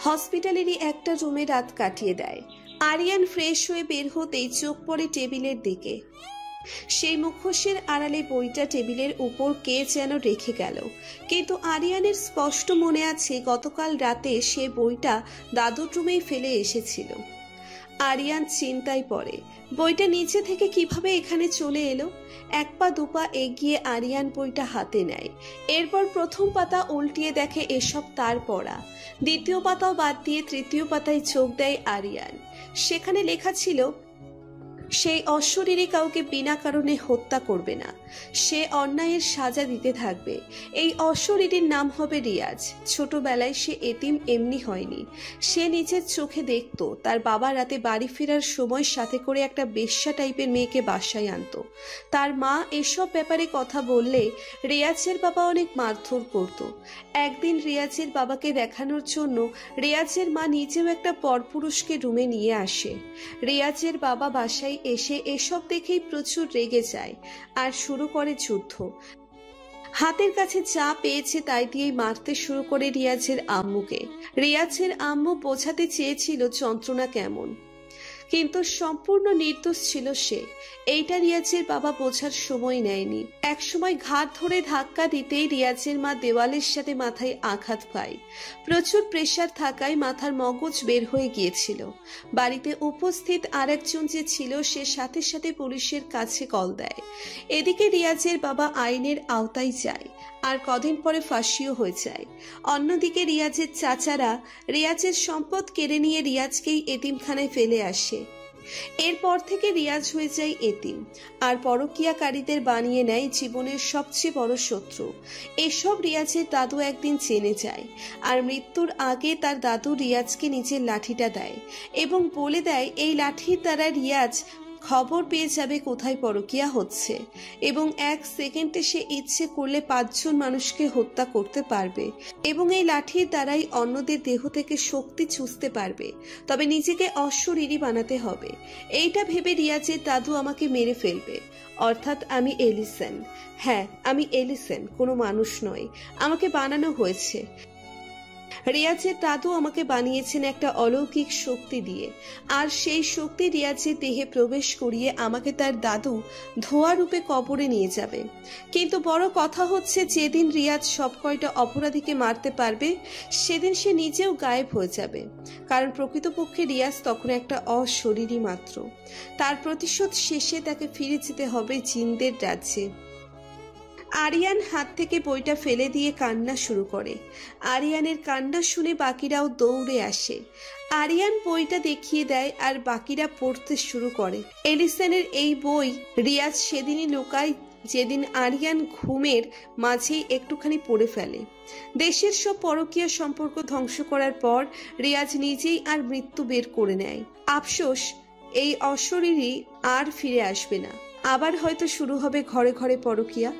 হসপিটালেরই একটা রুমে রাত কাটিয়ে দেয়। আরিয়ান ফ্রেশ হয়ে বের হতেই চোখ পড়ে টেবিলের দিকে। সেই মুখোশের আড়ালে বইটা টেবিলের উপর কে যেন রেখে গেল, কিন্তু আরিয়ানের স্পষ্ট মনে আছে গতকাল রাতে সে বইটা দাদুর রুমেই ফেলে এসেছিল। আরিয়ান চিন্তায় পড়ে, বইটা নিচে থেকে কিভাবে এখানে চলে এলো। এক পা দুপা এগিয়ে আরিয়ান বইটা হাতে নেয়। এরপর প্রথম পাতা উল্টিয়ে দেখে এসব তার পড়া। দ্বিতীয় পাতাও বাদ দিয়ে তৃতীয় পাতায় চোখ দেয় আরিয়ান। সেখানে লেখা ছিল, সেই অশরীরী কাউকে বিনা কারণে হত্যা করবে না, সে অন্যায়ের সাজা দিতে থাকবে। এই অশরীরীর নাম হবে রিয়াজ। ছোটবেলায় সে এতিম এমনি হয়নি, সে নিজের চোখে দেখত তার বাবা রাতে বাড়ি ফেরার সময় সাথে করে একটা বেশ্যা টাইপের মেয়েকে বাসায় আনত। তার মা এসব ব্যাপারে কথা বললে রিয়াজের বাবা অনেক মারধর করত। একদিন রিয়াজের বাবাকে দেখানোর জন্য রিয়াজের মা নিজেও একটা পরপুরুষকে রুমে নিয়ে আসে। রিয়াজের বাবা বাসায় এসে এসব দেখেই প্রচুর রেগে যায় আর শুরু করে যুদ্ধ। হাতের কাছে যা পেয়েছে তাই দিয়েই মারতে শুরু করে রিয়াজের আম্মুকে। রিয়াজের আম্মু বোঝাতে চেয়েছিল যন্ত্রণা কেমন, কিন্তু সম্পূর্ণ নির্দোষ ছিল সে। এইটা রিয়াজের বাবা বোঝার সময় নেয়নি। একসময় ঘাট ধরে ধাক্কা দিতেই রিয়াজের মা দেওয়ালের সাথে মাথায় আঘাত পায়। প্রচুর প্রেসার থাকায় মাথার মগজ বের হয়ে গিয়েছিল। বাড়িতে উপস্থিত আরেকজন যে ছিল সে সাথে সাথে পুলিশের কাছে কল দেয়। এদিকে রিয়াজের বাবা আইনের আওতায় যায় আর কদিন পরে ফাঁসিও হয়ে যায়। অন্যদিকে রিয়াজের চাচারা রিয়াজের সম্পদ কেড়ে নিয়ে রিয়াজকেই এতিমখানায় ফেলে আসে। এরপর থেকে রিয়াজ হয়ে যায় এতিম আর পরকীয়াকারীদের বানিয়ে নেয় জীবনের সবচেয়ে বড় শত্রু। এসব রিয়াজের দাদু একদিন জেনে যায় আর মৃত্যুর আগে তার দাদু রিয়াজকে নিজের লাঠিটা দেয় এবং বলে দেয় এই লাঠির দ্বারা রিয়াজ খবর পেয়ে যাবে কোথায় পরকীয়া হচ্ছে এবং 1 সেকেন্ডে সে ইচ্ছে করলে 5 জন মানুষকে হত্যা করতে পারবে এবং এই লাঠির দ্বারাই অন্যদের দেহ থেকে শক্তি চুষতে পারবে, তবে নিজেকে অশরীরী বানাতে হবে। এইটা ভেবে রিয়াজের দাদু আমাকে মেরে ফেলবে, অর্থাৎ আমি এলিসেন। হ্যাঁ, আমি এলিসেন, কোনো মানুষ নয়, আমাকে বানানো হয়েছে। রিয়াজের দাদু আমাকে বানিয়েছেন একটা অলৌকিক শক্তি দিয়ে, আর সেই শক্তি রিয়াজের দেহে প্রবেশ করিয়ে আমাকে তার দাদু ধোয়া রূপে কবরে নিয়ে যাবে। কিন্তু বড় কথা হচ্ছে যেদিন রিয়াজ সব কয়টা অপরাধীকে মারতে পারবে সেদিন সে নিজেও গায়েব হয়ে যাবে, কারণ প্রকৃতপক্ষে রিয়াজ তখন একটা অশরীরী মাত্র। তার প্রতিশোধ শেষে তাকে ফিরে যেতে হবে জিনদের রাজ্যে। আরিয়ান হাত থেকে বইটা ফেলে দিয়ে কান্না শুরু করে। আরিয়ানের কান্না শুনে বাকিরাও দৌড়ে আসে। আরিয়ান বইটা দেখিয়ে দেয় আর বাকিরা পড়তে শুরু করে। এলিসেনের এই বই রিয়াজ সেদিনই লুকায় যেদিন আরিয়ান ঘুমের মাঝেই একটুখানি পড়ে ফেলে। দেশের সব পরকীয়া সম্পর্ক ধ্বংস করার পর রিয়াজ নিজেই আর মৃত্যু বের করে নেয়। আফসোস, এই অশরীরী আর ফিরে আসবে না। আবার হয়তো শুরু হবে ঘরে ঘরে পরকীয়া।